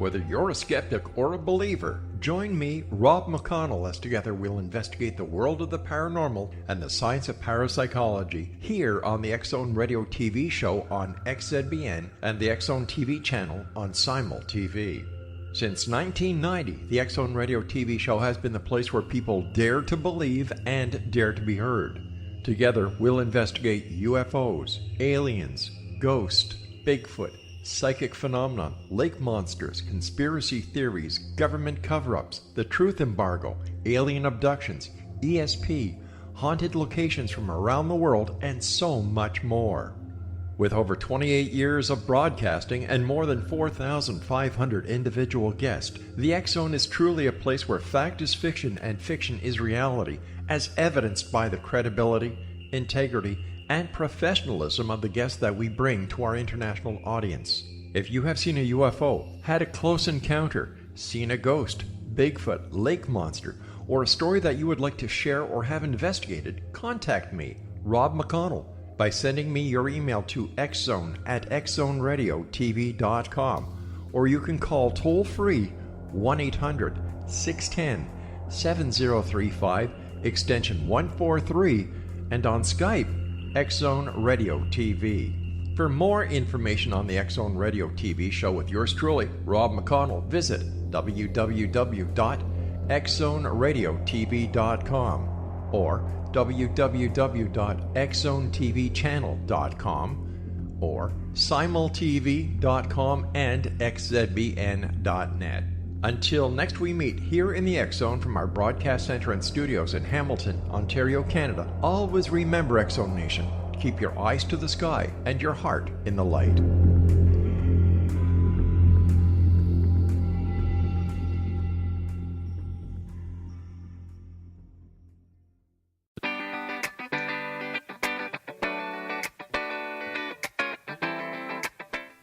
Whether you're a skeptic or a believer, join me, Rob McConnell, as together we'll investigate the world of the paranormal and the science of parapsychology here on the X-Zone Radio TV show on XZBN and the X-Zone TV channel on Simul TV. Since 1990, the X-Zone Radio TV show has been the place where people dare to believe and dare to be heard. Together, we'll investigate UFOs, aliens, ghosts, Bigfoot, psychic phenomenon, lake monsters, conspiracy theories, government cover-ups, the truth embargo, alien abductions, ESP, haunted locations from around the world, and so much more. With over 28 years of broadcasting and more than 4,500 individual guests, the X-Zone is truly a place where fact is fiction and fiction is reality, as evidenced by the credibility, integrity, and professionalism of the guests that we bring to our international audience. If you have seen a UFO, had a close encounter, seen a ghost, Bigfoot, lake monster, or a story that you would like to share or have investigated, contact me, Rob McConnell, by sending me your email to xzone@xzoneradiotv.com, or you can call toll-free 1-800-610-7035, extension 143, and on Skype, X-Zone Radio TV. For more information on the X-Zone Radio TV show with yours truly, Rob McConnell, visit www.xzoneradiotv.com or www.xzonetvchannel.com or simultv.com and xzbn.net. Until next we meet here in the X-Zone from our broadcast center and studios in Hamilton, Ontario, Canada, always remember, X-Zone Nation, keep your eyes to the sky and your heart in the light.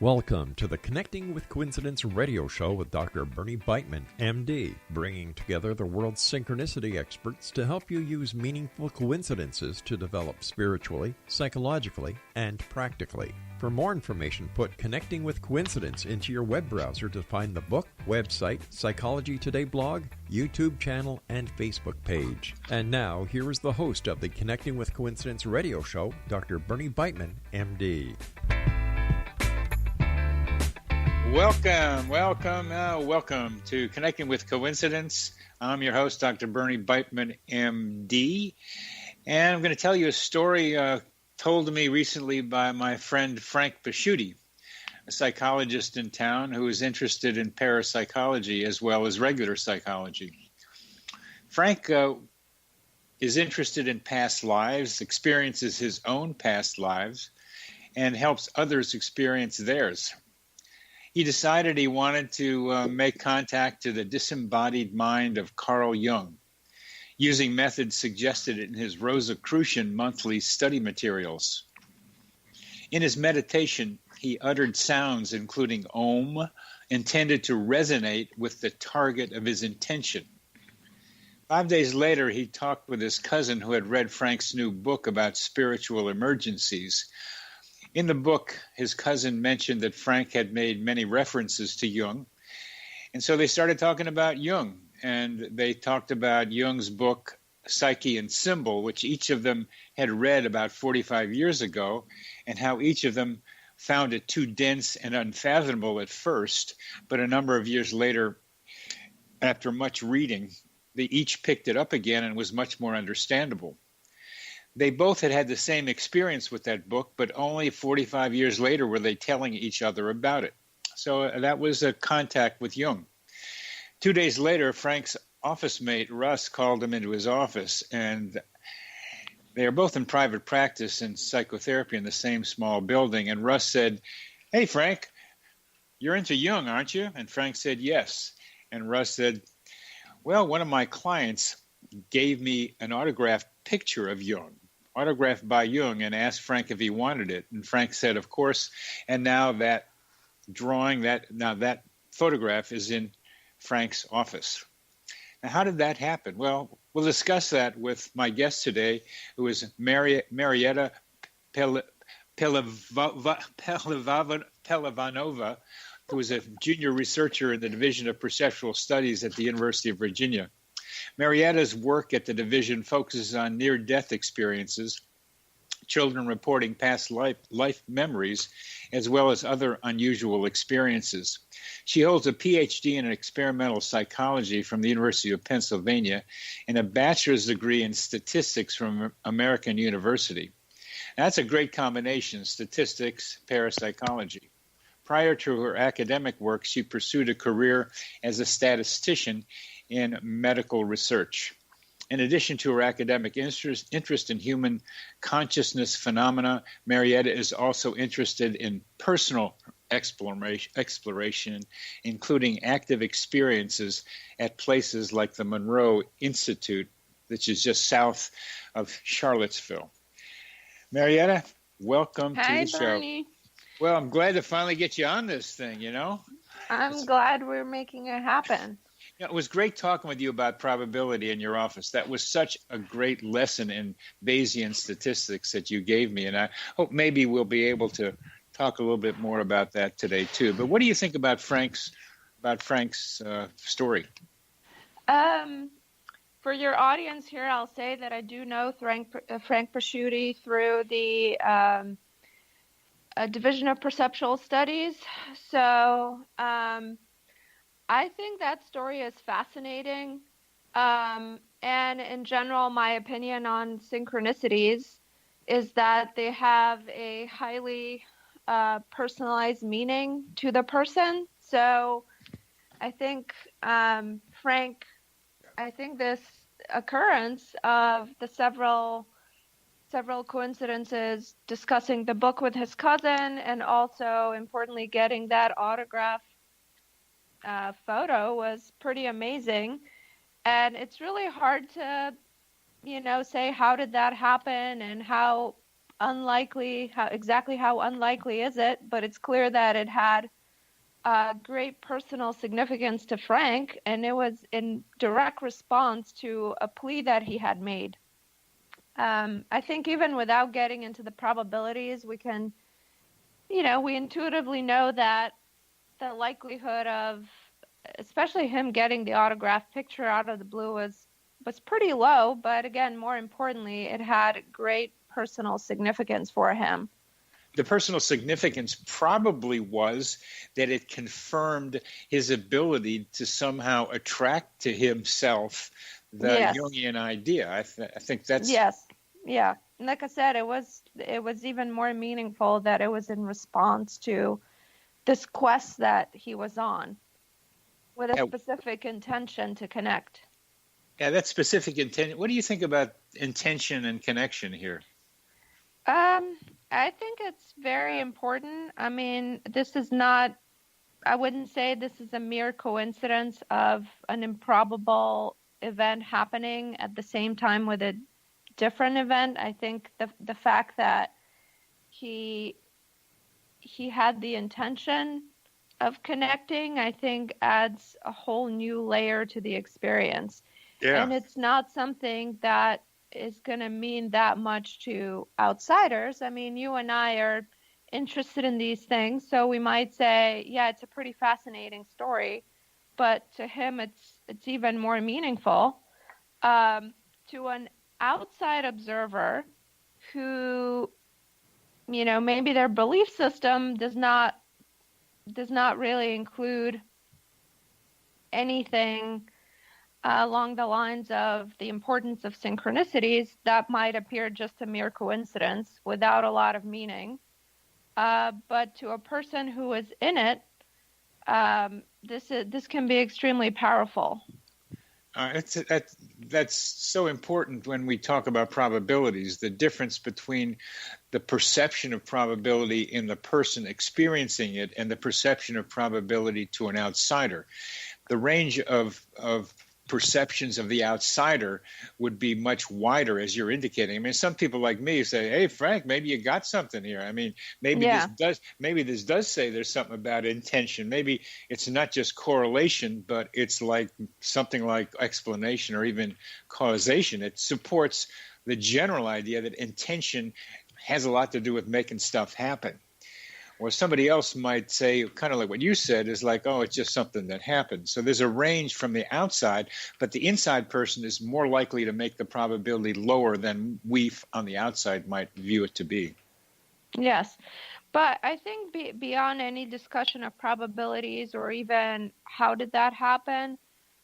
Welcome to the Connecting with Coincidence radio show with Dr. Bernie Beitman, MD, bringing together the world's synchronicity experts to help you use meaningful coincidences to develop spiritually, psychologically, and practically. For more information, put Connecting with Coincidence into your web browser to find the book, website, Psychology Today blog, YouTube channel, and Facebook page. And now, here is the host of the Connecting with Coincidence radio show, Dr. Bernie Beitman, MD. Welcome to Connecting with Coincidence. I'm your host, Dr. Bernie Beitman, MD, and I'm going to tell you a story told to me recently by my friend Frank Pasciuti, a psychologist in town who is interested in parapsychology as well as regular psychology. Frank is interested in past lives, experiences his own past lives, and helps others experience theirs. He decided he wanted to make contact to the disembodied mind of Carl Jung, using methods suggested in his Rosicrucian monthly study materials. In his meditation, he uttered sounds including Om, intended to resonate with the target of his intention. 5 days later, he talked with his cousin who had read Frank's new book about spiritual emergencies. In the book, his cousin mentioned that Frank had made many references to Jung, and so they started talking about Jung, and they talked about Jung's book, Psyche and Symbol, which each of them had read about 45 years ago, and how each of them found it too dense and unfathomable at first, but a number of years later, after much reading, they each picked it up again and was much more understandable. They both had the same experience with that book, but only 45 years later were they telling each other about it. So that was a contact with Jung. 2 days later, Frank's office mate, Russ, called him into his office, and they are both in private practice in psychotherapy in the same small building. And Russ said, "Hey, Frank, you're into Jung, aren't you?" And Frank said, "Yes." And Russ said, "Well, one of my clients gave me an autographed picture of Jung, autographed by Jung, and asked Frank if he wanted it." And Frank said, "Of course." And now that photograph is in Frank's office. Now, how did that happen? Well, we'll discuss that with my guest today, who is Marieta Pehlivanova, who is a junior researcher in the Division of Perceptual Studies at the University of Virginia. Marieta's work at the division focuses on near-death experiences, children reporting past life memories, as well as other unusual experiences. She holds a PhD in experimental psychology from the University of Pennsylvania and a bachelor's degree in statistics from American University. That's a great combination, statistics, parapsychology. Prior to her academic work, she pursued a career as a statistician in medical research. In addition to her academic interest in human consciousness phenomena, Marieta is also interested in personal exploration, including active experiences at places like the Monroe Institute, which is just south of Charlottesville. Marieta, welcome to the show. Bernie. Well, I'm glad to finally get you on this thing, I'm glad we're making it happen. It was great talking with you about probability in your office. That was such a great lesson in Bayesian statistics that you gave me, and I hope maybe we'll be able to talk a little bit more about that today too. But what do you think about Frank's story? For your audience here, I'll say that I do know Frank Prosciutti through the Division of Perceptual Studies. So I think that story is fascinating. And in general, my opinion on synchronicities is that they have a highly personalized meaning to the person. So I think this occurrence of the several coincidences discussing the book with his cousin, and also importantly getting that autograph photo, was pretty amazing. And it's really hard to say how did that happen and how unlikely is it, but it's clear that it had great personal significance to Frank, and it was in direct response to a plea that he had made. I think even without getting into the probabilities, we can, we intuitively know that the likelihood of, especially him getting the autographed picture out of the blue, was pretty low. But again, more importantly, it had great personal significance for him. The personal significance probably was that it confirmed his ability to somehow attract to himself the Jungian idea. I think that's... Yes. Yeah. And like I said, it was even more meaningful that it was in response to this quest that he was on with a specific intention to connect. Yeah, that specific intention. What do you think about intention and connection here? I think it's very important. I mean, I wouldn't say this is a mere coincidence of an improbable event happening at the same time with a different event. I think the fact that he had the intention of connecting, I think adds a whole new layer to the experience. Yeah. And it's not something that is going to mean that much to outsiders. I mean, you and I are interested in these things, so we might say, yeah, it's a pretty fascinating story, but to him, it's even more meaningful. To an outside observer who, maybe their belief system does not really include anything along the lines of the importance of synchronicities, that might appear just a mere coincidence without a lot of meaning. But to a person who is in it, this can be extremely powerful. That's so important when we talk about probabilities, the difference between the perception of probability in the person experiencing it and the perception of probability to an outsider. The range of perceptions of the outsider would be much wider, as you're indicating. I mean, some people like me say, "Hey, Frank, maybe you got something here." I mean, maybe this does say there's something about intention. Maybe it's not just correlation, but it's like something like explanation or even causation. It supports the general idea that intention has a lot to do with making stuff happen. Or somebody else might say, kind of like what you said, is like, oh, it's just something that happened. So there's a range from the outside, but the inside person is more likely to make the probability lower than we on the outside might view it to be. Yes. But I think beyond any discussion of probabilities or even how did that happen,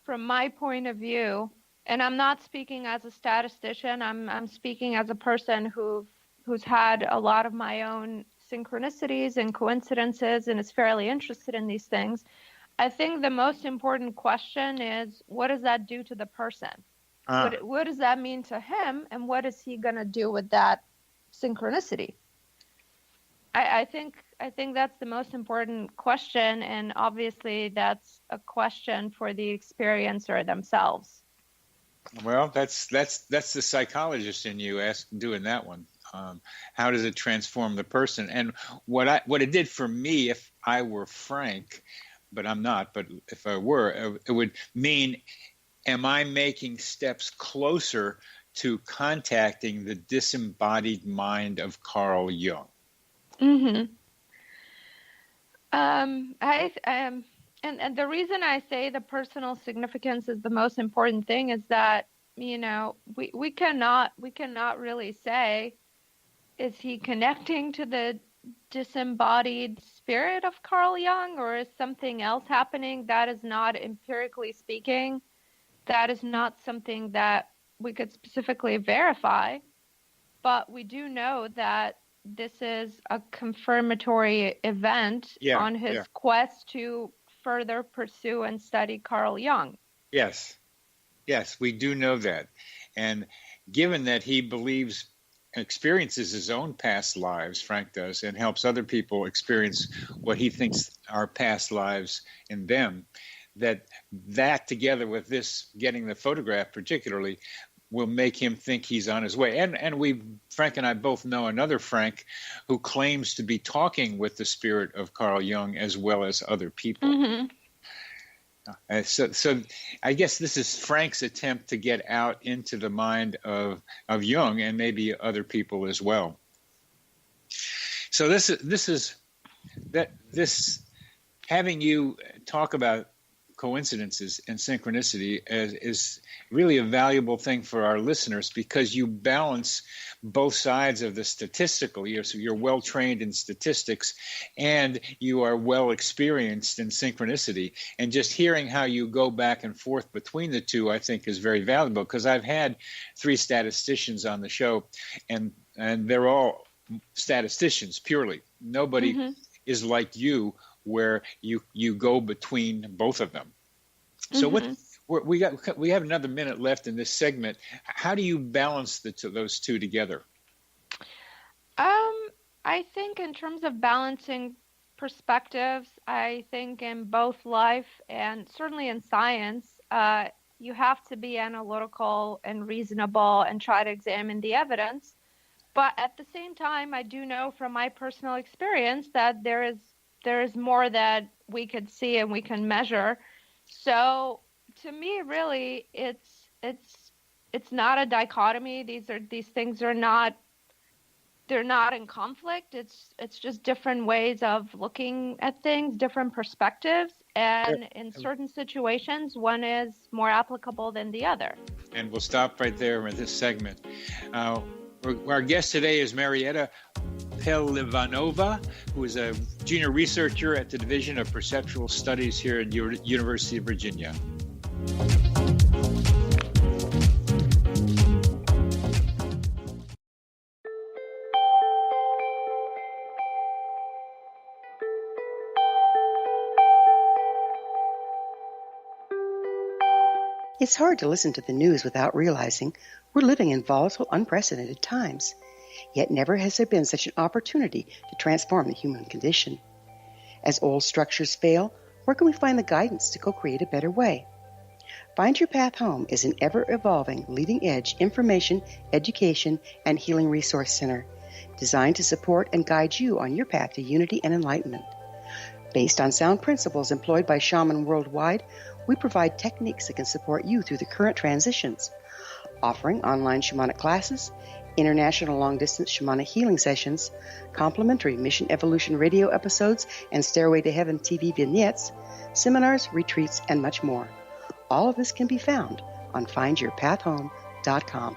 from my point of view, and I'm not speaking as a statistician, I'm speaking as a person who's had a lot of my own synchronicities and coincidences and is fairly interested in these things. I think the most important question is, what does that do to the person? What does that mean to him, and what is he going to do with that synchronicity? I think that's the most important question, and obviously that's a question for the experiencer themselves. Well, that's the psychologist in you doing that one. How does it transform the person? And what it did for me, if I were Frank, but I'm not, but if I were, it would mean, am I making steps closer to contacting the disembodied mind of Carl Jung? Mm-hmm. And the reason I say the personal significance is the most important thing is that, we cannot really say, is he connecting to the disembodied spirit of Carl Jung, or is something else happening? That is not, empirically speaking, that is not something that we could specifically verify. But we do know that this is a confirmatory event on his quest to further pursue and study Carl Jung. Yes, we do know that. And given that he experiences his own past lives, Frank does, and helps other people experience what he thinks are past lives in them, that together with this, getting the photograph particularly, will make him think he's on his way. And Frank and I both know another Frank who claims to be talking with the spirit of Carl Jung as well as other people. Mm-hmm. So I guess this is Frank's attempt to get out into the mind of Jung and maybe other people as well. So this having you talk about coincidences and synchronicity is really a valuable thing for our listeners, because you balance both sides of the statistical. So you're well trained in statistics and you are well experienced in synchronicity. And just hearing how you go back and forth between the two, I think, is very valuable, because I've had 3 statisticians on the show, and they're all statisticians purely. Nobody is like you, where you go between both of them. So we have another minute left in this segment. How do you balance those two together? I think in terms of balancing perspectives, I think in both life and certainly in science, you have to be analytical and reasonable and try to examine the evidence. But at the same time, I do know from my personal experience that there is more that we could see and we can measure. So to me, really, it's not a dichotomy. These things are not in conflict. It's just different ways of looking at things, different perspectives, and in certain situations, one is more applicable than the other. And we'll stop right there with this segment. Our guest today is Marieta Pehlivanova, who is a junior researcher at the Division of Perceptual Studies here at University of Virginia. It's hard to listen to the news without realizing we're living in volatile, unprecedented times. Yet never has there been such an opportunity to transform the human condition. As old structures fail, where can we find the guidance to co-create a better way? Find Your Path Home is an ever-evolving, leading-edge information, education, and healing resource center designed to support and guide you on your path to unity and enlightenment. Based on sound principles employed by shaman worldwide, we provide techniques that can support you through the current transitions, offering online shamanic classes, international long-distance shamanic healing sessions, complimentary Mission Evolution radio episodes and Stairway to Heaven TV vignettes, seminars, retreats, and much more. All of this can be found on findyourpathhome.com.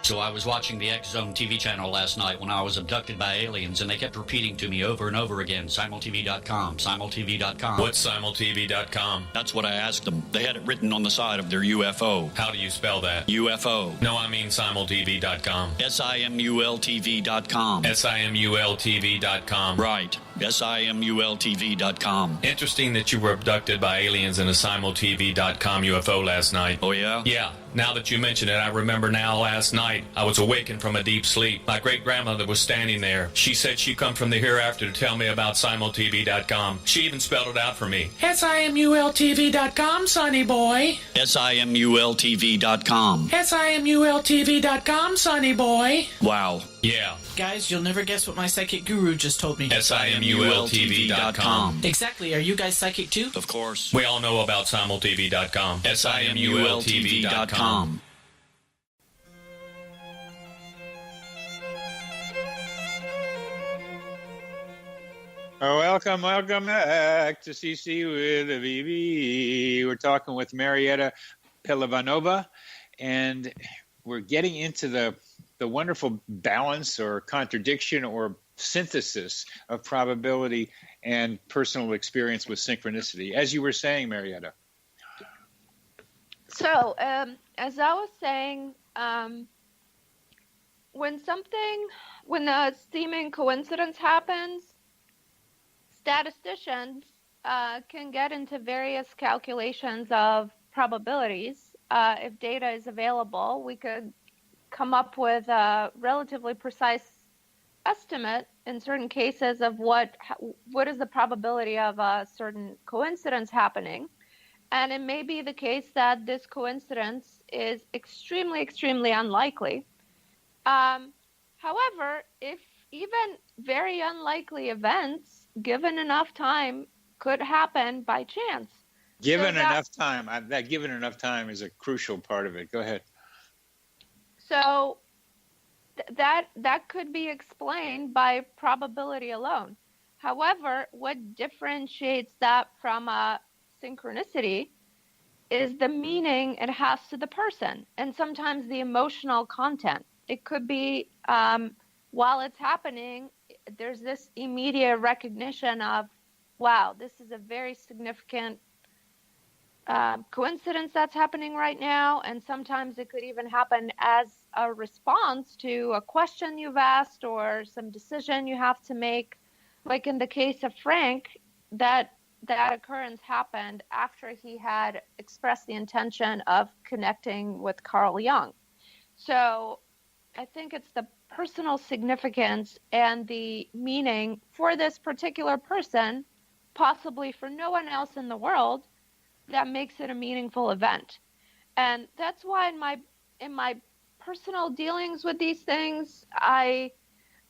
So I was watching the X Zone TV channel last night when I was abducted by aliens, and they kept repeating to me over and over again, simultv.com, simultv.com. What's simultv.com? That's what I asked them. They had it written on the side of their UFO. How do you spell that? UFO. No, I mean simultv.com. simultv.com. simultv.com. Right. simultv.com. Interesting that you were abducted by aliens in a simultv.com UFO last night. Oh, yeah? Yeah. Now that you mention it, I remember now last night I was awakened from a deep sleep. My great-grandmother was standing there. She said she'd come from the hereafter to tell me about simultv.com. She even spelled it out for me. simultv.com, sonny boy. simultv.com. simultv.com, sonny boy. Wow. Yeah. Guys, you'll never guess what my psychic guru just told me. simultv.com. Exactly. Are you guys psychic too? Of course. We all know about simultv.com. simultv.com. Welcome back to CC with a VB. We're talking with Marieta Pehlivanova, and we're getting into the wonderful balance or contradiction or synthesis of probability and personal experience with synchronicity. As you were saying, Marieta. So, as I was saying, when a seeming coincidence happens, statisticians can get into various calculations of probabilities. If data is available, we could come up with a relatively precise estimate in certain cases of what is the probability of a certain coincidence happening. And it may be the case that this coincidence is extremely, extremely unlikely. However, if even very unlikely events, given enough time, could happen by chance. Given enough time, that given enough time is a crucial part of it. Go ahead. So that could be explained by probability alone. However, what differentiates that from a synchronicity is the meaning it has to the person, and sometimes the emotional content. It could be while it's happening, there's this immediate recognition of, wow, this is a very significant coincidence that's happening right now. And sometimes it could even happen as a response to a question you've asked or some decision you have to make. Like in the case of Frank, that occurrence happened after he had expressed the intention of connecting with Carl Jung. So I think it's the personal significance and the meaning for this particular person, possibly for no one else in the world, that makes it a meaningful event. And that's why in my personal dealings with these things, I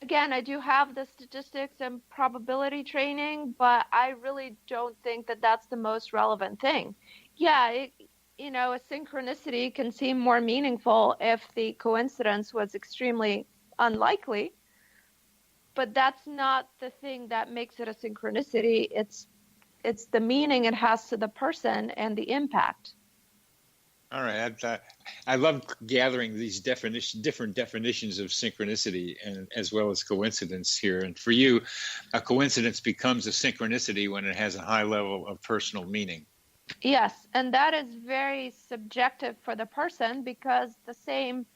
do have the statistics and probability training, but I really don't think that that's the most relevant thing. Yeah, a synchronicity can seem more meaningful if the coincidence was extremely unlikely, but that's not the thing that makes it a synchronicity. It's the meaning it has to the person and the impact. All right. I love gathering these different definitions of synchronicity and as well as coincidence here. And for you, a coincidence becomes a synchronicity when it has a high level of personal meaning. Yes, and that is very subjective for the person, because the same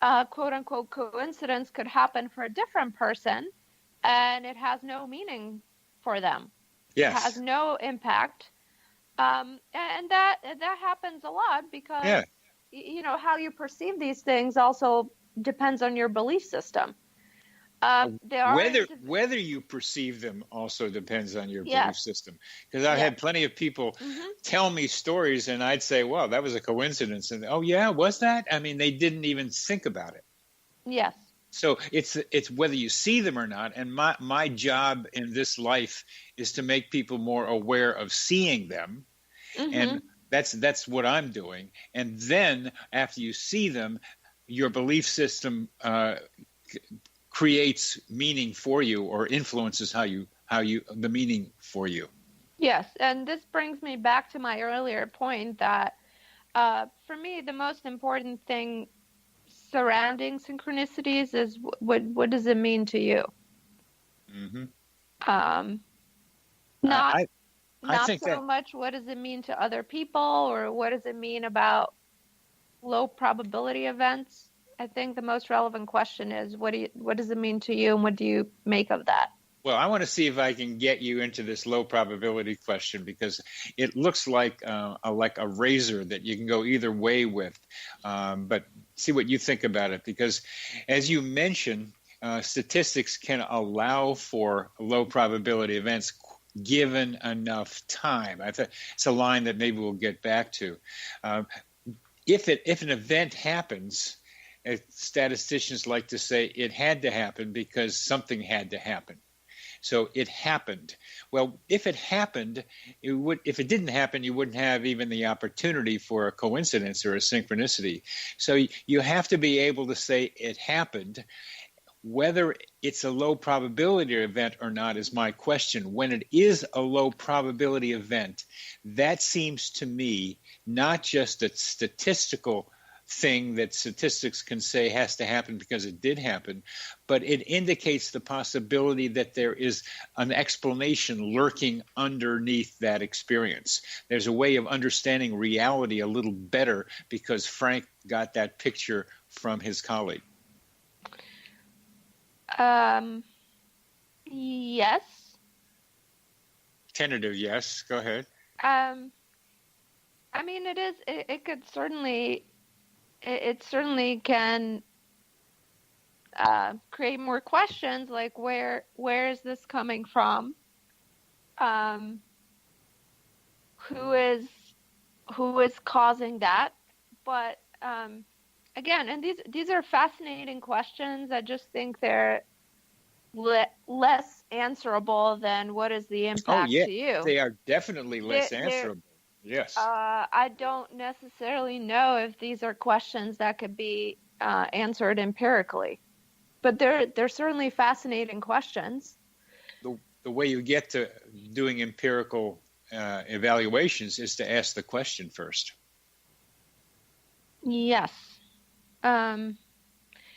quote-unquote coincidence could happen for a different person, and it has no meaning for them. Yes. It has no impact. And that happens a lot because, how you perceive these things also depends on your belief system. Whether you perceive them also depends on your belief system. Because I've had plenty of people tell me stories, and I'd say, well, that was a coincidence. And, oh, yeah, was that? I mean, they didn't even think about it. Yes. So it's whether you see them or not. And my job in this life is to make people more aware of seeing them. And that's what I'm doing. And then after you see them, your belief system creates meaning for you or influences how you the meaning for you. Yes, and this brings me back to my earlier point that for me, the most important thing surrounding synchronicities is what does it mean to you? Mm-hmm. Not think so that much what does it mean to other people or what does it mean about low probability events. I think the most relevant question is what does it mean to you and what do you make of that? Well, I want to see if I can get you into this low probability question because it looks like a razor that you can go either way with. But see what you think about it, because as you mentioned, statistics can allow for low probability events given enough time. I think it's a line that maybe we'll get back to. If an event happens, statisticians like to say it had to happen because something had to happen. So it happened. Well, if it happened, if it didn't happen, you wouldn't have even the opportunity for a coincidence or a synchronicity. So you have to be able to say it happened. Whether it's a low probability event or not is my question. When it is a low probability event, that seems to me not just a statistical thing that statistics can say has to happen because it did happen, but it indicates the possibility that there is an explanation lurking underneath that experience. There's a way of understanding reality a little better because Frank got that picture from his colleague. Yes. Tentative, yes. Go ahead. I mean, it could certainly, it certainly can create more questions like where is this coming from? Who is causing that? But again, and these are fascinating questions. I just think they're less answerable than what is the impact to you. They are definitely less answerable. Yes. I don't necessarily know if these are questions that could be answered empirically, but they're certainly fascinating questions. The way you get to doing empirical evaluations is to ask the question first. Yes. And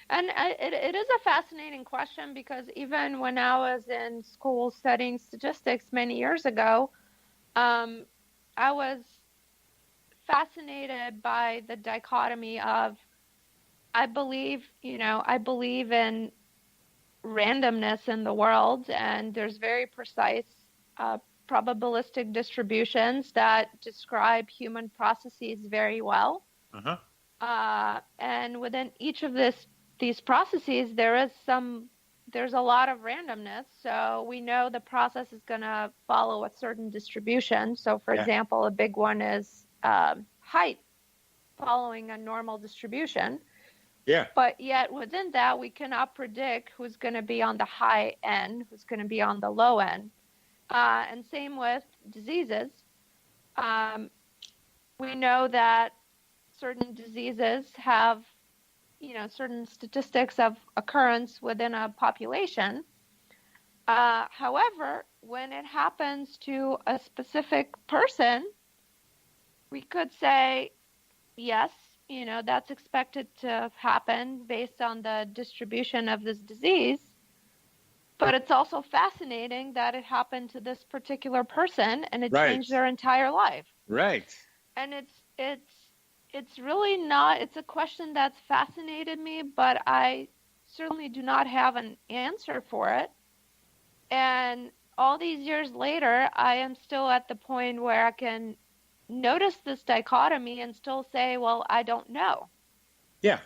it is a fascinating question because even when I was in school studying statistics many years ago, I was fascinated by the dichotomy of I believe in randomness in the world, and there's very precise probabilistic distributions that describe human processes very well. Uh-huh. And within each of these processes, there's a lot of randomness. So we know the process is going to follow a certain distribution. So, for example, a big one is height following a normal distribution. Yeah. But yet within that, we cannot predict who's going to be on the high end, who's going to be on the low end. And same with diseases. We know that certain diseases have certain statistics of occurrence within a population. However, when it happens to a specific person, we could say, yes, that's expected to happen based on the distribution of this disease. But it's also fascinating that it happened to this particular person and it changed their entire life. Right. And it's really not, it's a question that's fascinated me, but I certainly do not have an answer for it. And all these years later, I am still at the point where I can notice this dichotomy and still say, well, I don't know. Yeah.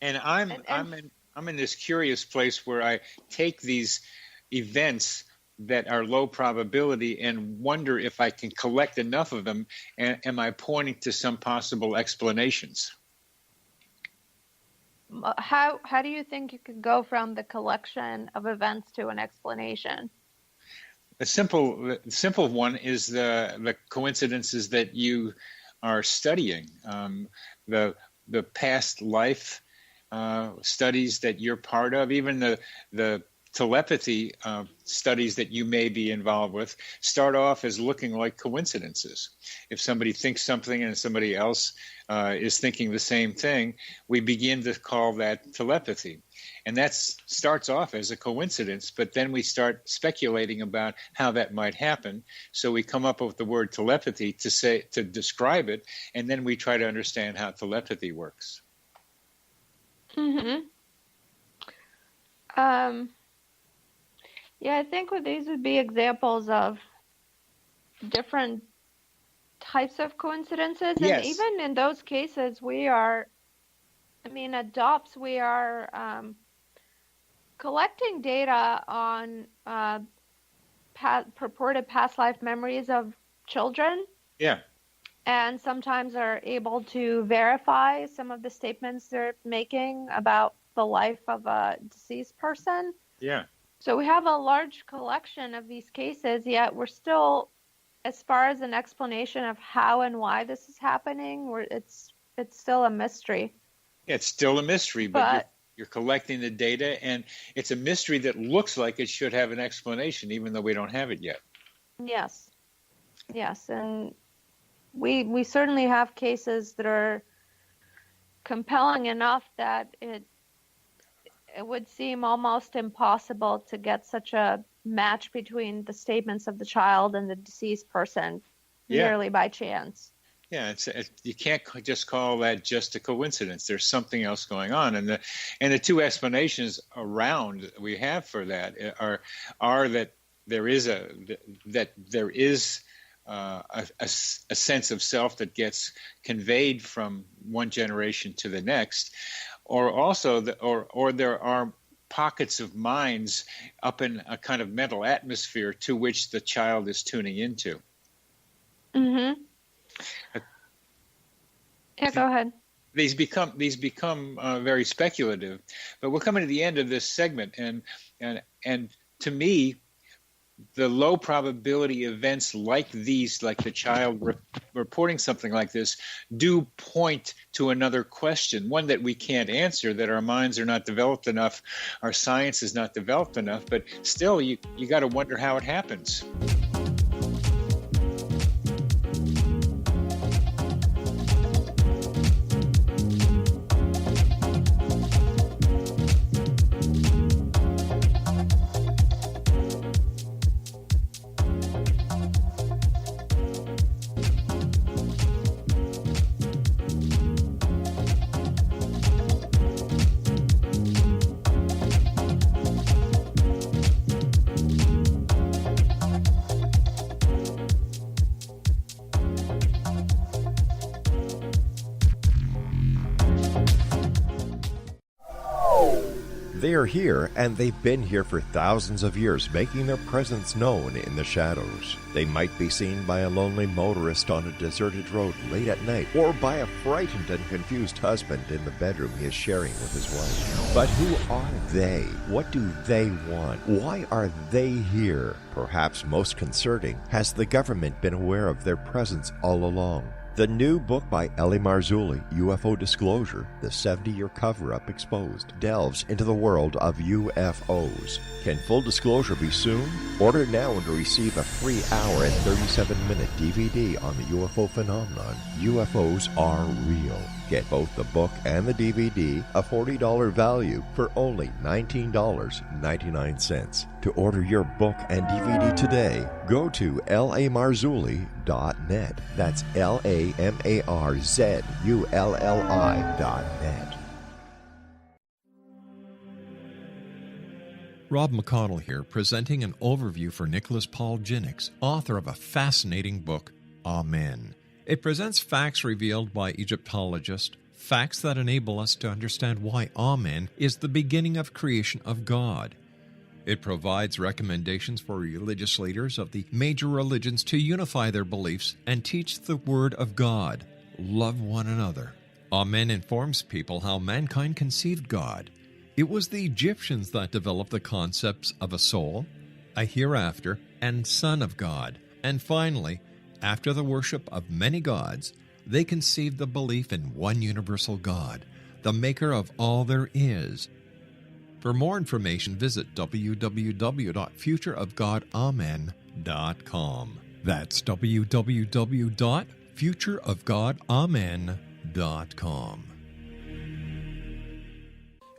And I'm in this curious place where I take these events that are low probability and wonder if I can collect enough of them, and am I pointing to some possible explanations? How do you think you could go from the collection of events to an explanation? The simple one is the coincidences that you are studying. The past life studies that you're part of, even the telepathy studies that you may be involved with, start off as looking like coincidences. If somebody thinks something and somebody else is thinking the same thing, we begin to call that telepathy. And that starts off as a coincidence, but then we start speculating about how that might happen. So we come up with the word telepathy to describe it, and then we try to understand how telepathy works. Mm-hmm. Yeah, I think these would be examples of different types of coincidences. Yes. And even in those cases, adults, we are collecting data on purported past life memories of children. Yeah. And sometimes are able to verify some of the statements they're making about the life of a deceased person. Yeah. So we have a large collection of these cases, yet we're still, as far as an explanation of how and why this is happening, it's still a mystery. Yeah, it's still a mystery, but you're collecting the data, and it's a mystery that looks like it should have an explanation, even though we don't have it yet. Yes, and we certainly have cases that are compelling enough that it would seem almost impossible to get such a match between the statements of the child and the deceased person merely by chance. Yeah, you can't just call that just a coincidence. There's something else going on, and the two explanations around we have for that are that there is a sense of self that gets conveyed from one generation to the next, or also or there are pockets of minds up in a kind of mental atmosphere to which the child is tuning into. Mm-hmm. Yeah, go ahead. These become very speculative, but we're coming to the end of this segment, and to me, the low probability events like these, like the child reporting something like this, do point to another question, one that we can't answer, that our minds are not developed enough, our science is not developed enough, but still you got to wonder how it happens. They are here, and they've been here for thousands of years, making their presence known in the shadows. They might be seen by a lonely motorist on a deserted road late at night, or by a frightened and confused husband in the bedroom he is sharing with his wife. But who are they? What do they want? Why are they here? Perhaps most concerning, has the government been aware of their presence all along? The new book by L.A. Marzulli, UFO Disclosure, the 70-year cover-up exposed, delves into the world of UFOs. Can full disclosure be soon? Order now and receive a free hour and 37-minute DVD on the UFO phenomenon. UFOs are real. Get both the book and the DVD, a $40 value, for only $19.99. To order your book and DVD today, go to lamarzulli.net. That's LAMARZULLI.net. Rob McConnell here, presenting an overview for Nicholas Paul Jennings, author of a fascinating book, Amen. It presents facts revealed by Egyptologists, facts that enable us to understand why Amen is the beginning of creation of God. It provides recommendations for religious leaders of the major religions to unify their beliefs and teach the Word of God. Love one another. Amen informs people how mankind conceived God. It was the Egyptians that developed the concepts of a soul, a hereafter, and Son of God. And finally, after the worship of many gods, they conceived the belief in one universal God, the maker of all there is. For more information, visit www.futureofgodamen.com. That's www.futureofgodamen.com.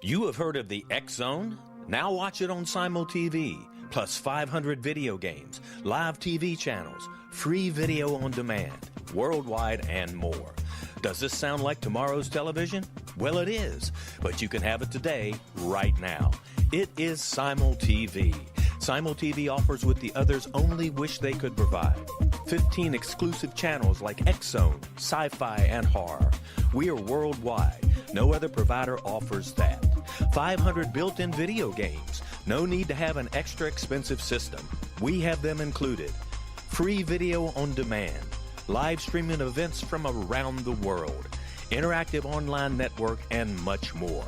You have heard of the X Zone? Now watch it on Simul TV, plus 500 video games, live TV channels, free video on demand, worldwide, and more. Does this sound like tomorrow's television? Well, it is, but you can have it today, right now. It is Simul TV. Simul TV offers what the others only wish they could provide. 15 exclusive channels like X Zone, sci-fi, and horror. We are worldwide. No other provider offers that. 500 built-in video games. No need to have an extra expensive system. We have them included. Free video on demand. Live streaming events from around the world. Interactive online network, and much more.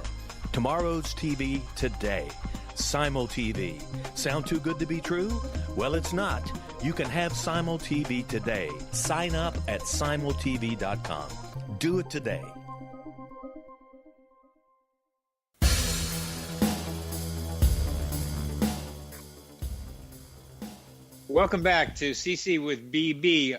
Tomorrow's TV today. Simul TV. Sound too good to be true? Well, it's not. You can have Simul TV today. Sign up at simultv.com. Do it today. Welcome back to CC with BB.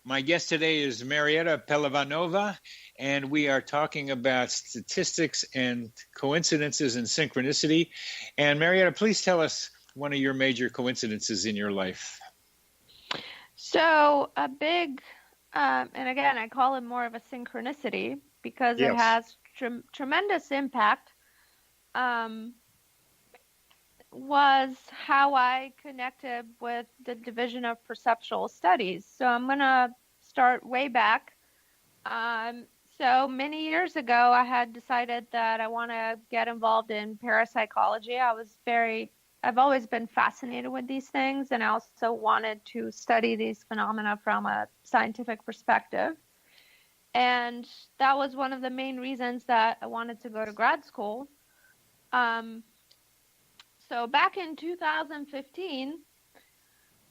My guest today is Marieta Pehlivanova, and we are talking about statistics and coincidences and synchronicity. And Marieta, please tell us one of your major coincidences in your life. So a big, and again, I call it more of a synchronicity because it has tremendous impact, was how I connected with the Division of Perceptual Studies. So I'm going to start way back. So many years ago, I had decided that I want to get involved in parapsychology. I've always been fascinated with these things, and I also wanted to study these phenomena from a scientific perspective. And that was one of the main reasons that I wanted to go to grad school. So back in 2015,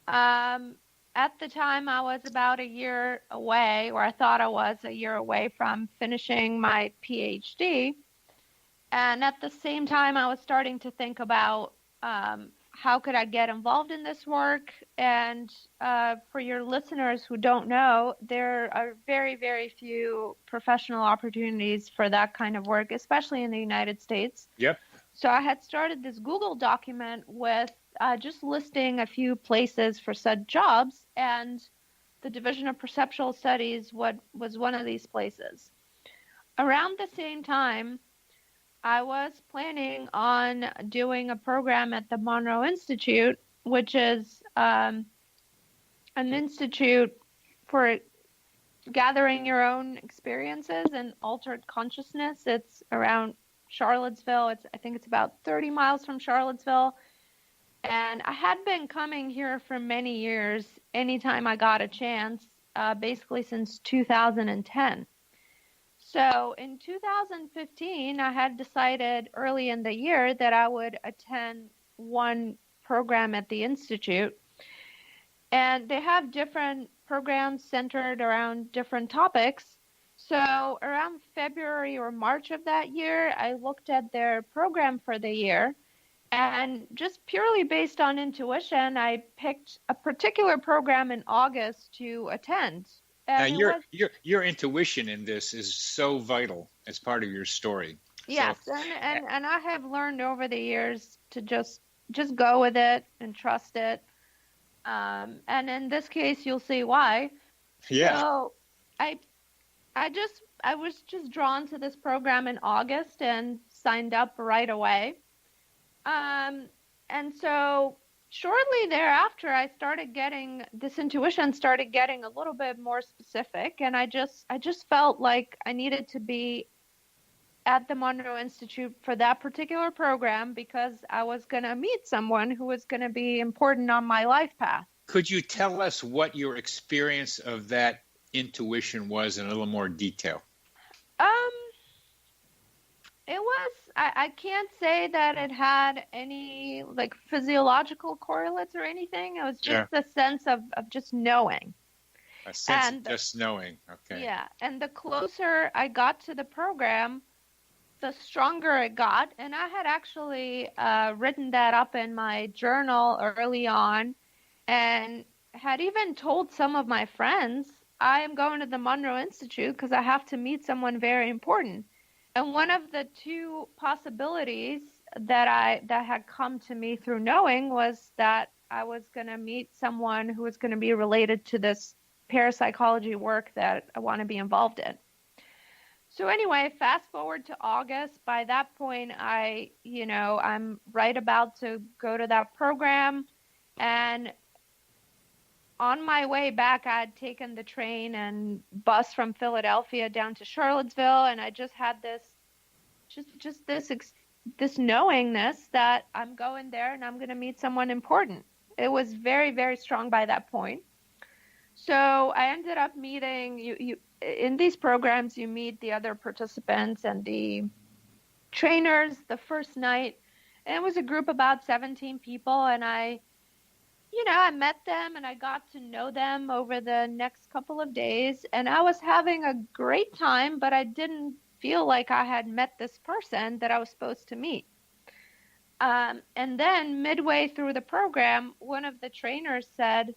at the time I was about a year away, or I thought I was a year away from finishing my PhD. And at the same time, I was starting to think about how could I get involved in this work. And for your listeners who don't know, there are very, very few professional opportunities for that kind of work, especially in the United States. Yep. So I had started this Google document with just listing a few places for such jobs, and the Division of Perceptual Studies was one of these places. Around the same time, I was planning on doing a program at the Monroe Institute, which is an institute for gathering your own experiences and altered consciousness. It's around Charlottesville. I think it's about 30 miles from Charlottesville. And I had been coming here for many years, anytime I got a chance, basically since 2010. So in 2015, I had decided early in the year that I would attend one program at the Institute. And they have different programs centered around different topics. So around February or March of that year, I looked at their program for the year, and just purely based on intuition, I picked a particular program in August to attend. And now, your intuition in this is so vital as part of your story. Yes, so, and I have learned over the years to just go with it and trust it. And in this case, you'll see why. Yeah. So I was just drawn to this program in August and signed up right away. And so shortly thereafter, this intuition started getting a little bit more specific, and I just felt like I needed to be at the Monroe Institute for that particular program because I was going to meet someone who was going to be important on my life path. Could you tell us what your experience of that intuition was in a little more detail? It was, I can't say that it had any like physiological correlates or anything. It was just a sense of just knowing. A sense of just knowing. Okay. Yeah. And the closer I got to the program, the stronger it got. And I had actually written that up in my journal early on, and had even told some of my friends, I am going to the Monroe Institute because I have to meet someone very important. And one of the two possibilities that had come to me through knowing was that I was going to meet someone who was going to be related to this parapsychology work that I want to be involved in. So anyway, fast forward to August. By that point, I'm right about to go to that program, and on my way back, I had taken the train and bus from Philadelphia down to Charlottesville, and I just had this knowingness that I'm going there and I'm going to meet someone important. It was very, very strong by that point. So I ended up meeting you in these programs. You meet the other participants and the trainers the first night, and it was a group of about 17 people, and I met them and I got to know them over the next couple of days, and I was having a great time, but I didn't feel like I had met this person that I was supposed to meet. And then midway through the program, one of the trainers said,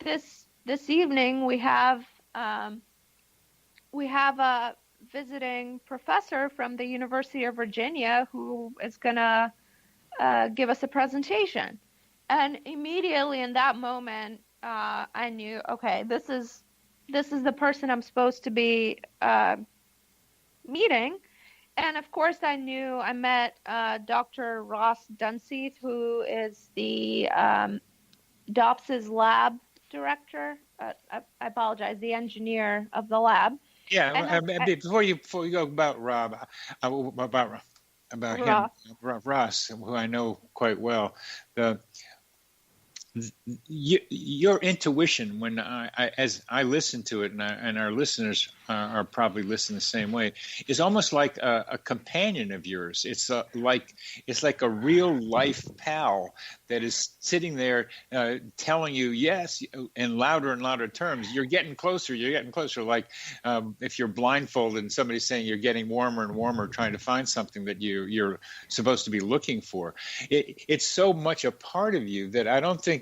this evening we have a visiting professor from the University of Virginia who is going to give us a presentation. And immediately in that moment, I knew, okay, this is the person I'm supposed to be meeting. And of course, I met Dr. Ross Dunseith, who is the DOPS's lab director. I apologize, the engineer of the lab. Yeah, before you go about Rob, about him, Ross, who I know quite well, your intuition, when as I listen to it, and our listeners are probably listening the same way, is almost like a companion of yours. It's like a real life pal that is sitting there telling you yes in louder and louder terms. You're getting closer. You're getting closer. Like if you're blindfolded and somebody's saying you're getting warmer and warmer, trying to find something that you're supposed to be looking for. It's so much a part of you that I don't think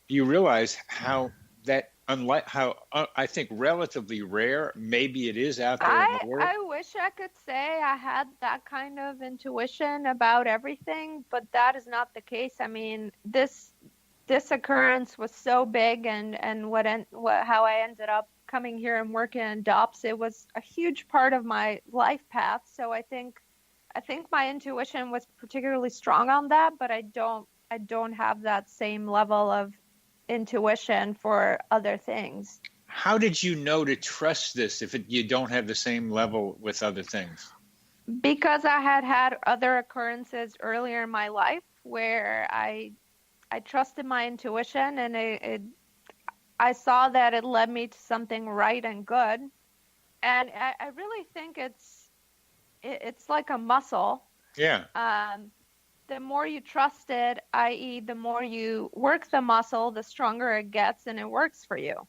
you realize how that, unlike how I think relatively rare, maybe it is out there in the world. I wish I could say I had that kind of intuition about everything, but that is not the case. I mean, this occurrence was so big, and how I ended up coming here and working in DOPS, it was a huge part of my life path. So I think my intuition was particularly strong on that, but I don't have that same level of intuition for other things. How did you know to trust this if you don't have the same level with other things? Because I had other occurrences earlier in my life where I trusted my intuition, and I saw that it led me to something right and good. And I really think it's like a muscle. Yeah. The more you trust it, i.e. the more you work the muscle, the stronger it gets, and it works for you.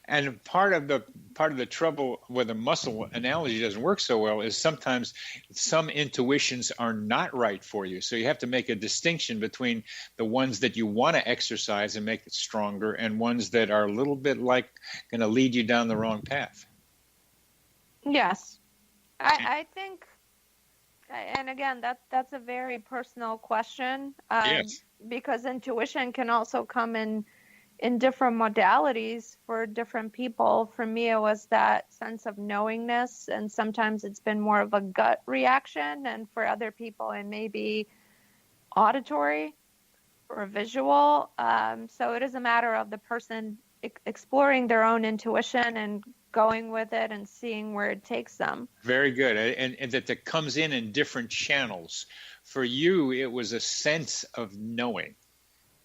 And part of the trouble where the muscle analogy doesn't work so well is sometimes some intuitions are not right for you. So you have to make a distinction between the ones that you want to exercise and make it stronger, and ones that are a little bit like going to lead you down the wrong path. Yes. I think, and again, that's a very personal question. Yes. Because intuition can also come in different modalities for different people. For me, it was that sense of knowingness, and sometimes it's been more of a gut reaction, and for other people it may be auditory or visual. So it is a matter of the person exploring their own intuition and going with it and seeing where it takes them. Very good. And that comes in different channels. For you, it was a sense of knowing.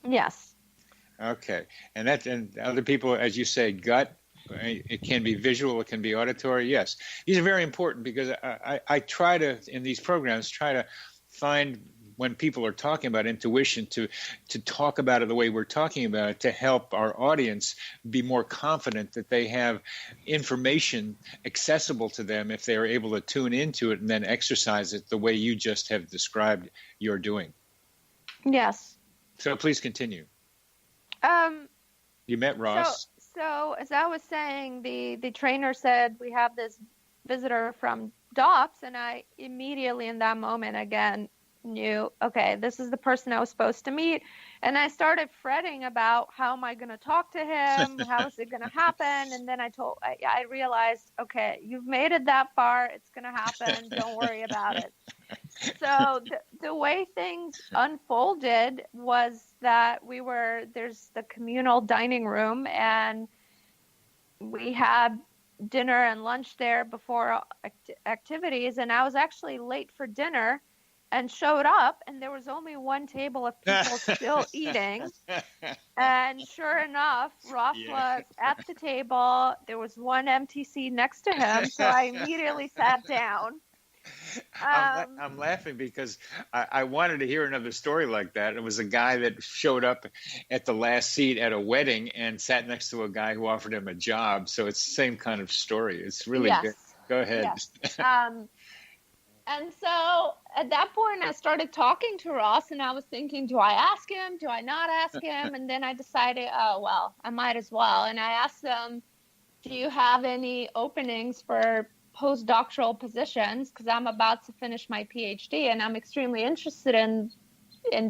Yes. Okay. And other people, as you say, gut, it can be visual, it can be auditory. Yes. These are very important because I try to, in these programs, try to find when people are talking about intuition to talk about it the way we're talking about it, to help our audience be more confident that they have information accessible to them if they're able to tune into it and then exercise it the way you just have described you're doing. Yes. So please continue. You met Ross. So as I was saying, the trainer said, we have this visitor from DOPS, and I immediately in that moment again knew, okay, this is the person I was supposed to meet. And I started fretting about how am I going to talk to him? How is it going to happen? And then I realized, okay, you've made it that far. It's going to happen. Don't worry about it. So the way things unfolded was that there's the communal dining room, and we had dinner and lunch there before activities. And I was actually late for dinner and showed up, and there was only one table of people still eating. And sure enough, Ross was at the table. There was one empty seat next to him, so I immediately sat down. I'm laughing because I wanted to hear another story like that. It was a guy that showed up at the last seat at a wedding and sat next to a guy who offered him a job. So it's the same kind of story. It's really good. Go ahead. Yes. And so at that point, I started talking to Ross, and I was thinking, do I ask him? Do I not ask him? And then I decided, oh, well, I might as well. And I asked him, do you have any openings for postdoctoral positions? Because I'm about to finish my PhD, and I'm extremely interested in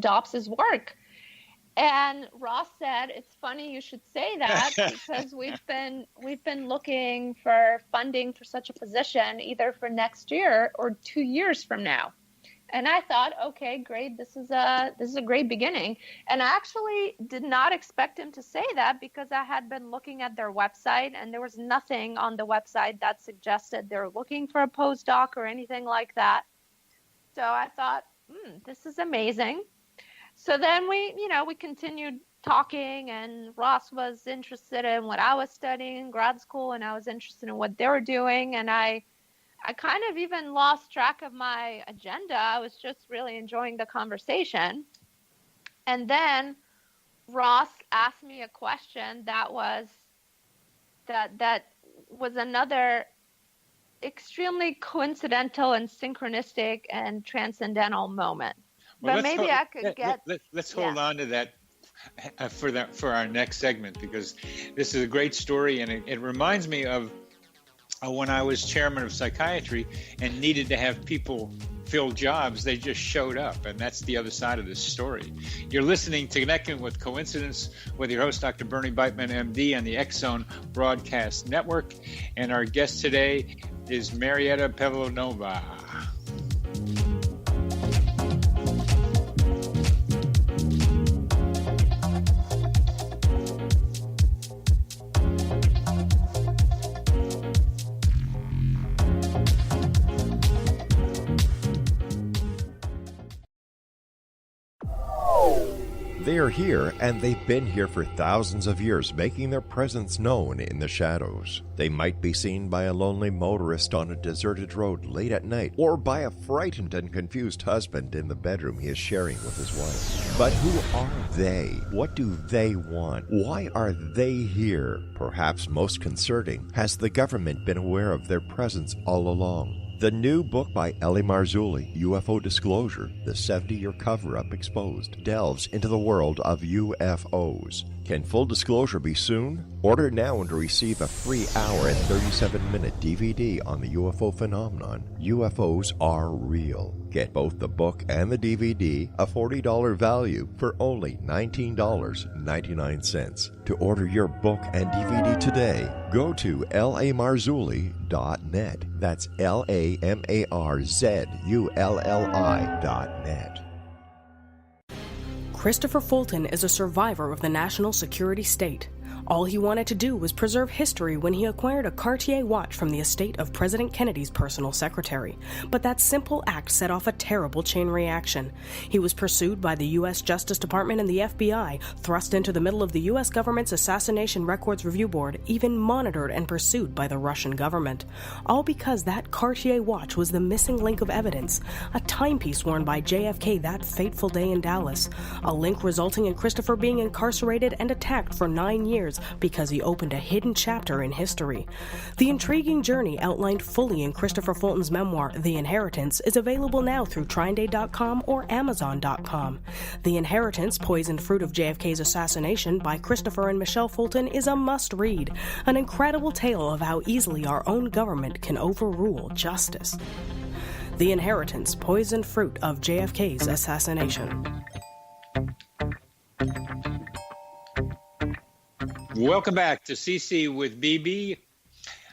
DOPS's work. And Ross said, it's funny you should say that, because we've been looking for funding for such a position either for next year or 2 years from now. And I thought, okay, great. This is a great beginning. And I actually did not expect him to say that, because I had been looking at their website, and there was nothing on the website that suggested they're looking for a postdoc or anything like that. So I thought, this is amazing. So then we continued talking, and Ross was interested in what I was studying in grad school, and I was interested in what they were doing. And I kind of even lost track of my agenda. I was just really enjoying the conversation. And then Ross asked me a question that was another extremely coincidental and synchronistic and transcendental moment. Well, but maybe I could let's hold on to that for our next segment, because this is a great story, and it reminds me of when I was chairman of psychiatry and needed to have people fill jobs. They just showed up, and that's the other side of this story. You're listening to Connecting with Coincidence with your host, Dr. Bernie Beitman, MD, on the X-Zone Broadcast Network, and our guest today is Marieta Pehlivanova. They are here, and they've been here for thousands of years, making their presence known in the shadows. They might be seen by a lonely motorist on a deserted road late at night, or by a frightened and confused husband in the bedroom he is sharing with his wife. But who are they? What do they want? Why are they here? Perhaps most concerning, has the government been aware of their presence all along? The new book by Eli Marzulli, UFO Disclosure, the 70-year cover-up exposed, delves into the world of UFOs. Can full disclosure be soon? Order now and receive a free hour and 37-minute DVD on the UFO phenomenon. UFOs are real. Get both the book and the DVD, a $40 value, for only $19.99. To order your book and DVD today, go to lamarzulli.net. That's LAMARZULLI.net. Christopher Fulton is a survivor of the national security state. All he wanted to do was preserve history when he acquired a Cartier watch from the estate of President Kennedy's personal secretary. But that simple act set off a terrible chain reaction. He was pursued by the U.S. Justice Department and the FBI, thrust into the middle of the U.S. government's Assassination Records Review Board, even monitored and pursued by the Russian government. All because that Cartier watch was the missing link of evidence, a timepiece worn by JFK that fateful day in Dallas, a link resulting in Christopher being incarcerated and attacked for 9 years because he opened a hidden chapter in history. The intriguing journey outlined fully in Christopher Fulton's memoir, The Inheritance, is available now through TrineDay.com or Amazon.com. The Inheritance, Poisoned Fruit of JFK's Assassination by Christopher and Michelle Fulton is a must-read, an incredible tale of how easily our own government can overrule justice. The Inheritance, Poisoned Fruit of JFK's Assassination. Welcome back to CC with BB.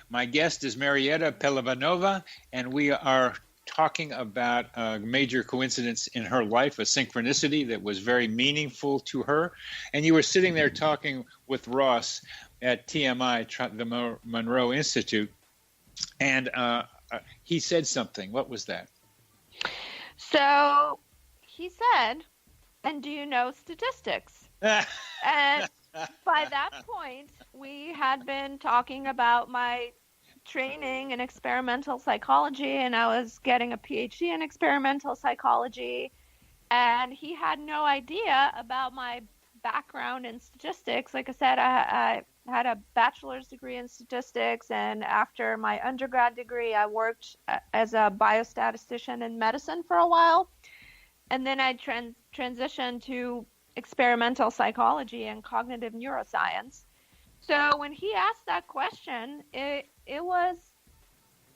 My guest is Marieta Pehlivanova, and we are talking about a major coincidence in her life, a synchronicity that was very meaningful to her. And you were sitting there talking with Ross at TMI, the Monroe Institute, and he said something. What was that? So he said, and do you know statistics? And by that point, we had been talking about my training in experimental psychology, and I was getting a PhD in experimental psychology, and he had no idea about my background in statistics. Like I said, I had a bachelor's degree in statistics, and after my undergrad degree, I worked as a biostatistician in medicine for a while, and then I transitioned to experimental psychology and cognitive neuroscience. So when he asked that question, it was,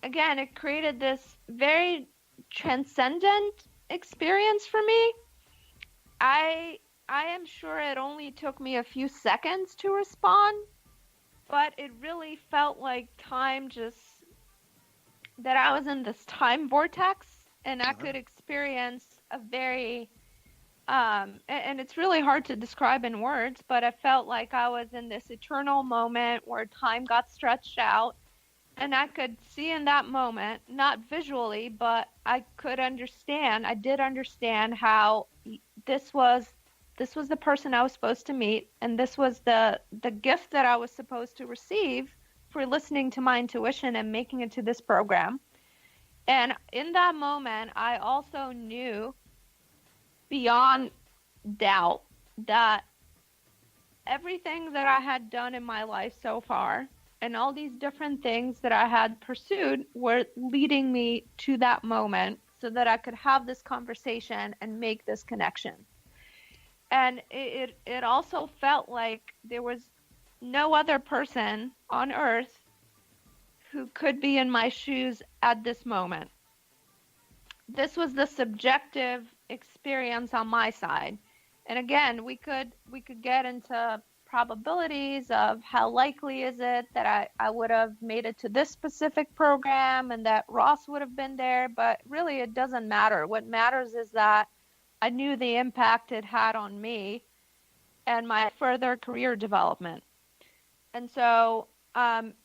again, it created this very transcendent experience for me. I am sure it only took me a few seconds to respond, but it really felt like time that I was in this time vortex, and I could experience a very, and it's really hard to describe in words, but I felt like I was in this eternal moment where time got stretched out, and I could see in that moment, not visually, but I did understand how this was the person I was supposed to meet, and this was the gift that I was supposed to receive for listening to my intuition and making it to this program. And in that moment, I also knew beyond doubt that everything that I had done in my life so far and all these different things that I had pursued were leading me to that moment so that I could have this conversation and make this connection. And it also felt like there was no other person on earth who could be in my shoes at this moment. This was the subjective experience on my side. And again, we could get into probabilities of how likely is it that I would have made it to this specific program and that Ross would have been there, but really it doesn't matter. What matters is that I knew the impact it had on me and my further career development. And so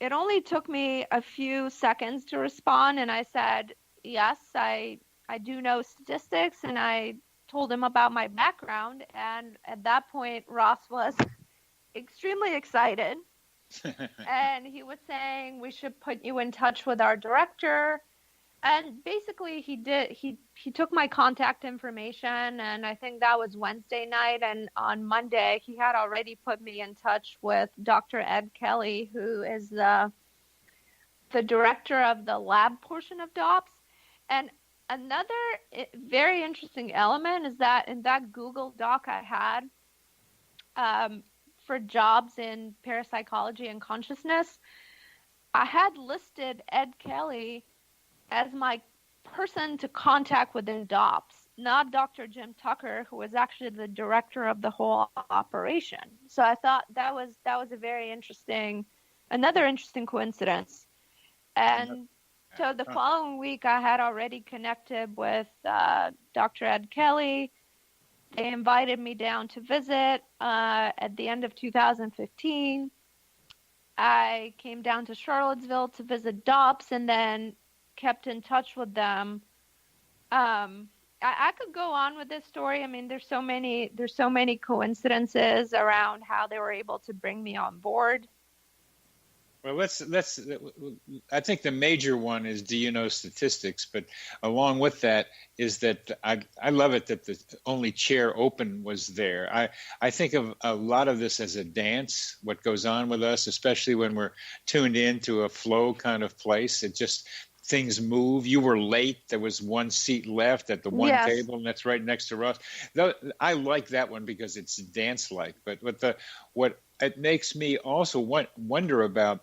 it only took me a few seconds to respond, and I said, yes, I do know statistics, and I told him about my background, and at that point, Ross was extremely excited, and he was saying, we should put you in touch with our director. And basically he took my contact information, and I think that was Wednesday night, and on Monday he had already put me in touch with Dr. Ed Kelly, who is the director of the lab portion of DOPS. And another very interesting element is that in that Google Doc I had for jobs in parapsychology and consciousness, I had listed Ed Kelly as my person to contact within DOPS, not Dr. Jim Tucker, who was actually the director of the whole operation. So I thought that was another interesting coincidence. And so the following week, I had already connected with Dr. Ed Kelly. They invited me down to visit at the end of 2015. I came down to Charlottesville to visit DOPS and then kept in touch with them. I could go on with this story. I mean, there's so many coincidences around how they were able to bring me on board. Well, I think the major one is, do you know statistics? But along with that is that I love it that the only chair open was there. I think of a lot of this as a dance, what goes on with us, especially when we're tuned into a flow kind of place. It just, things move. You were late. There was one seat left at the one table, and that's right next to Ross. I like that one because it's dance-like. But what it makes me also wonder about,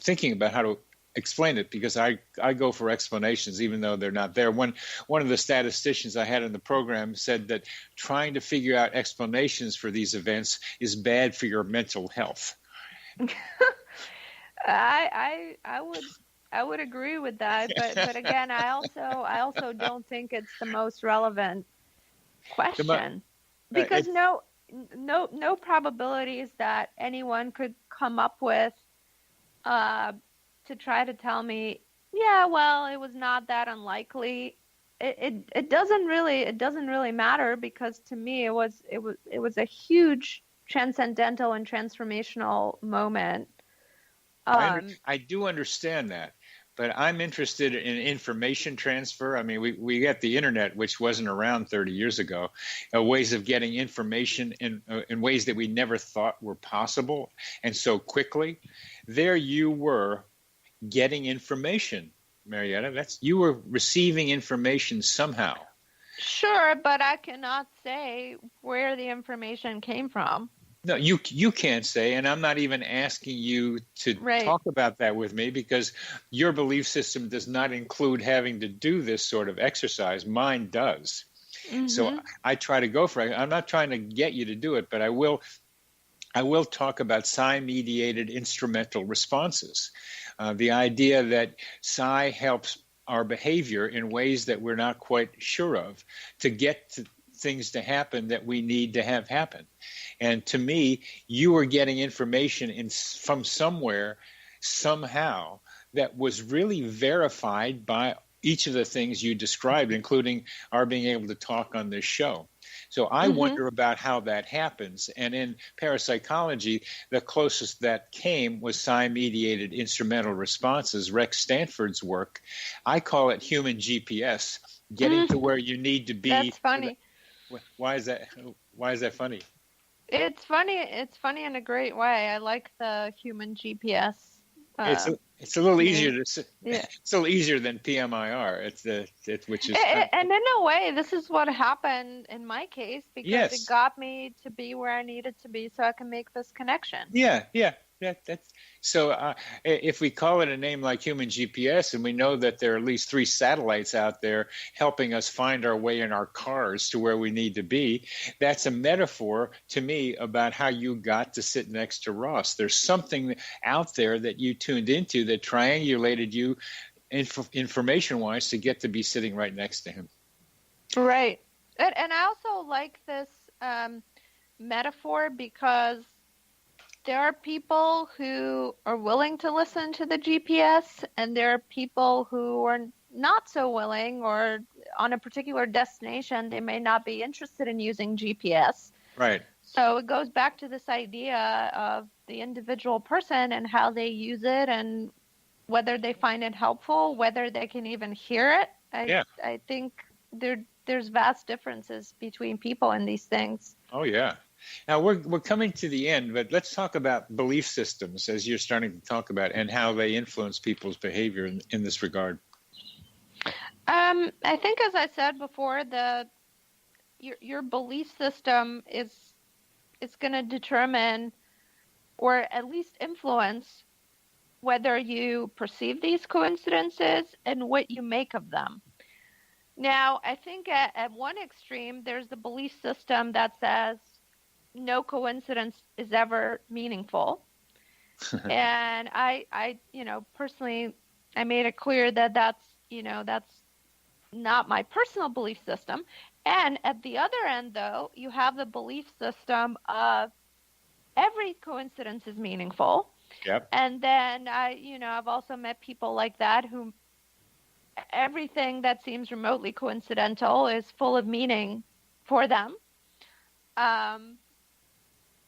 thinking about how to explain it, because I go for explanations even though they're not there. One of the statisticians I had in the program said that trying to figure out explanations for these events is bad for your mental health. I would agree with that, but again, I also don't think it's the most relevant question, because no probabilities that anyone could come up with to try to tell me, yeah, well, it was not that unlikely. It doesn't really matter, because to me it was a huge transcendental and transformational moment. I do understand that, but I'm interested in information transfer. I mean, we got the internet, which wasn't around 30 years ago, ways of getting information in ways that we never thought were possible, and so quickly. There you were getting information, Marieta. You were receiving information somehow. Sure, but I cannot say where the information came from. No, you can't say, and I'm not even asking you to talk about that with me, because your belief system does not include having to do this sort of exercise. Mine does. Mm-hmm. So I try to go for it. I'm not trying to get you to do it, but I will talk about psi-mediated instrumental responses. The idea that psi helps our behavior in ways that we're not quite sure of to get to things to happen that we need to have happen. And to me, you were getting information from somewhere, somehow, that was really verified by each of the things you described, including our being able to talk on this show. So I wonder about how that happens. And in parapsychology, the closest that came was psi-mediated instrumental responses, Rex Stanford's work. I call it human GPS, getting to where you need to be. That's funny. Why is that funny? It's funny in a great way. I like the human GPS. It's a little easier it's a little easier than PMIR. Which is and in a way, this is what happened in my case, because it got me to be where I needed to be so I can make this connection. Yeah. So if we call it a name like human GPS, and we know that there are at least 3 satellites out there helping us find our way in our cars to where we need to be, that's a metaphor to me about how you got to sit next to Ross. There's something out there that you tuned into that triangulated you information-wise to get to be sitting right next to him. Right. And I also like this metaphor because there are people who are willing to listen to the GPS, and there are people who are not so willing, or on a particular destination, they may not be interested in using GPS. Right. So it goes back to this idea of the individual person and how they use it, and whether they find it helpful, whether they can even hear it. I think there's vast differences between people in these things. Oh, yeah. Now, we're coming to the end, but let's talk about belief systems, as you're starting to talk about, and how they influence people's behavior in this regard. I think, as I said before, your belief system is going to determine, or at least influence, whether you perceive these coincidences and what you make of them. Now, I think at one extreme, there's the belief system that says no coincidence is ever meaningful. And I personally, I made it clear that that's not my personal belief system. And at the other end, though, you have the belief system of every coincidence is meaningful. Yep. And then I've also met people like that who everything that seems remotely coincidental is full of meaning for them.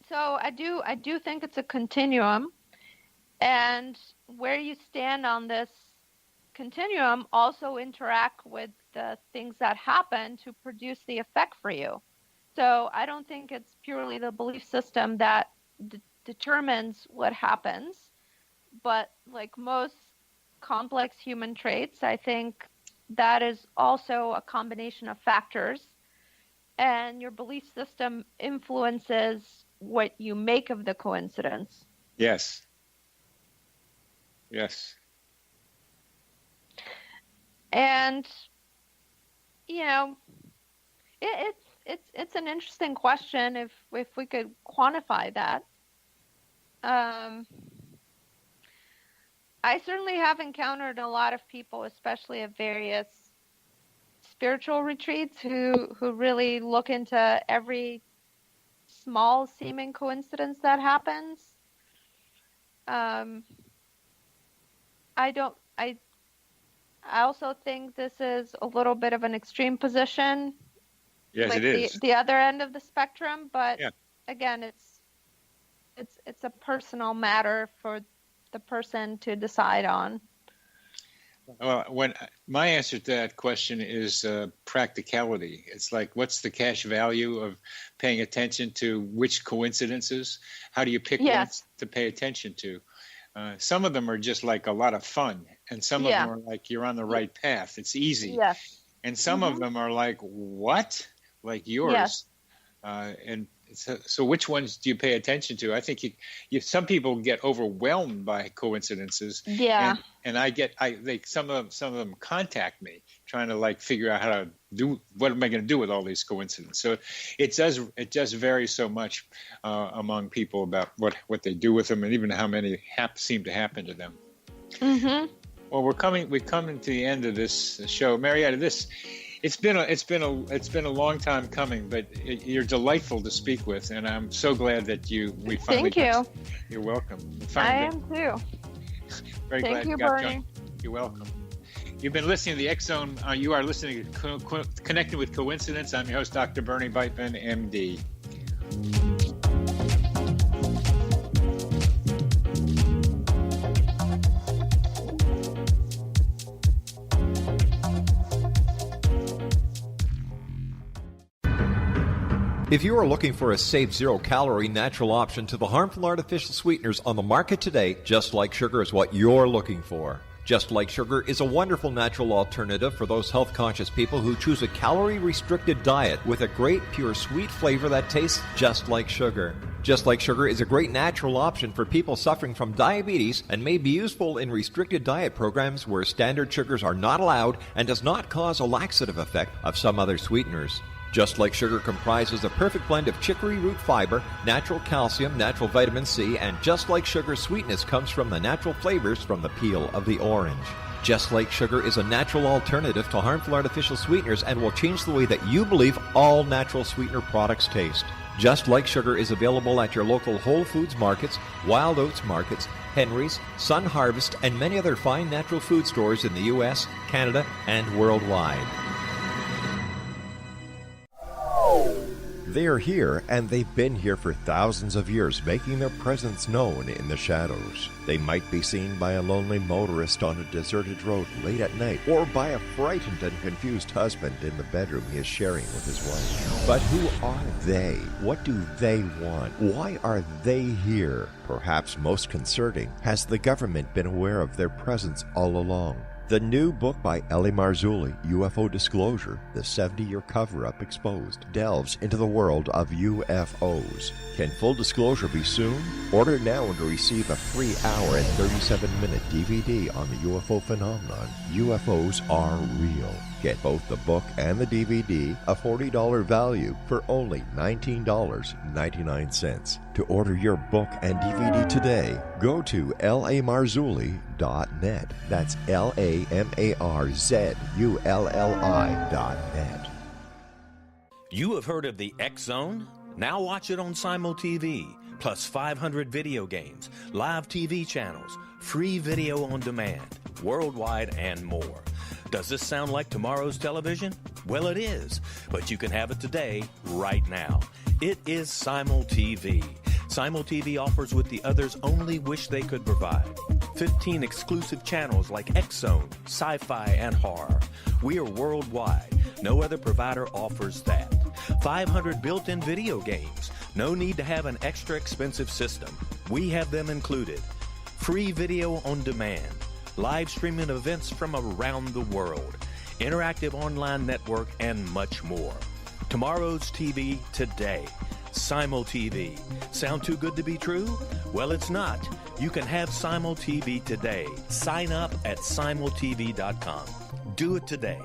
So I do think it's a continuum, and where you stand on this continuum also interact with the things that happen to produce the effect for you. So I don't think it's purely the belief system that determines what happens, but like most complex human traits, I think that is also a combination of factors, and your belief system influences what you make of the coincidence. Yes. Yes. And it's an interesting question if we could quantify that. I certainly have encountered a lot of people, especially at various spiritual retreats, who really look into every small seeming coincidence that happens. I also think this is a little bit of an extreme position. Yes, like it is. The other end of the spectrum, but yeah. Again, it's a personal matter for the person to decide on. Well, my answer to that question is practicality. It's like, what's the cash value of paying attention to which coincidences? How do you pick ones to pay attention to? Some of them are just like a lot of fun, and some of them are like you're on the right path. It's easy. Yes. And some of them are like, what? Like yours. Yes. And so which ones do you pay attention to? I think some people get overwhelmed by coincidences. Yeah. And some of them contact me trying to like figure out how to do, what am I going to do with all these coincidences? So it does vary so much among people about what they do with them, and even how many seem to happen to them. Mm-hmm. Well, we're coming to the end of this show, Marieta. It's been a long time coming, but you're delightful to speak with, and I'm so glad that we finally. Thank you. You're welcome. I am too. Very Thank glad you, you got Bernie. You're welcome. You've been listening to the X Zone. You are listening to Connecting with Coincidence. I'm your host, Dr. Bernie Beitman, MD. If you are looking for a safe, zero-calorie natural option to the harmful artificial sweeteners on the market today, Just Like Sugar is what you're looking for. Just Like Sugar is a wonderful natural alternative for those health-conscious people who choose a calorie-restricted diet with a great, pure, sweet flavor that tastes just like sugar. Just Like Sugar is a great natural option for people suffering from diabetes and may be useful in restricted diet programs where standard sugars are not allowed and does not cause a laxative effect of some other sweeteners. Just Like Sugar comprises a perfect blend of chicory root fiber, natural calcium, natural vitamin C, and Just Like Sugar's sweetness comes from the natural flavors from the peel of the orange. Just Like Sugar is a natural alternative to harmful artificial sweeteners and will change the way that you believe all natural sweetener products taste. Just Like Sugar is available at your local Whole Foods markets, Wild Oats markets, Henry's, Sun Harvest, and many other fine natural food stores in the U.S., Canada, and worldwide. They are here, and they've been here for thousands of years, making their presence known in the shadows. They might be seen by a lonely motorist on a deserted road late at night, or by a frightened and confused husband in the bedroom he is sharing with his wife. But who are they? What do they want? Why are they here? Perhaps most concerning, has the government been aware of their presence all along? The new book by Eli Marzulli, UFO Disclosure, the 70-year cover-up exposed, delves into the world of UFOs. Can full disclosure be soon? Order now and receive a free hour and 37-minute DVD on the UFO phenomenon. UFOs are real. Get both the book and the DVD, a $40 value, for only $19.99. To order your book and DVD today, go to lamarzulli.net. That's LAMARZULLI.net. You have heard of the X Zone? Now watch it on Simul TV, plus 500 video games, live TV channels, free video on demand, worldwide, and more. Does this sound like tomorrow's television? Well, it is, but you can have it today, right now. It is Simul TV. Simul TV offers what the others only wish they could provide. 15 exclusive channels like X-Zone, Sci-Fi, and Horror. We are worldwide. No other provider offers that. 500 built-in video games. No need to have an extra expensive system. We have them included. Free video on demand. Live streaming events from around the world. Interactive online network, and much more. Tomorrow's TV today. Simul TV. Sound too good to be true? Well, it's not. You can have Simul TV today. Sign up at simultv.com. Do it today.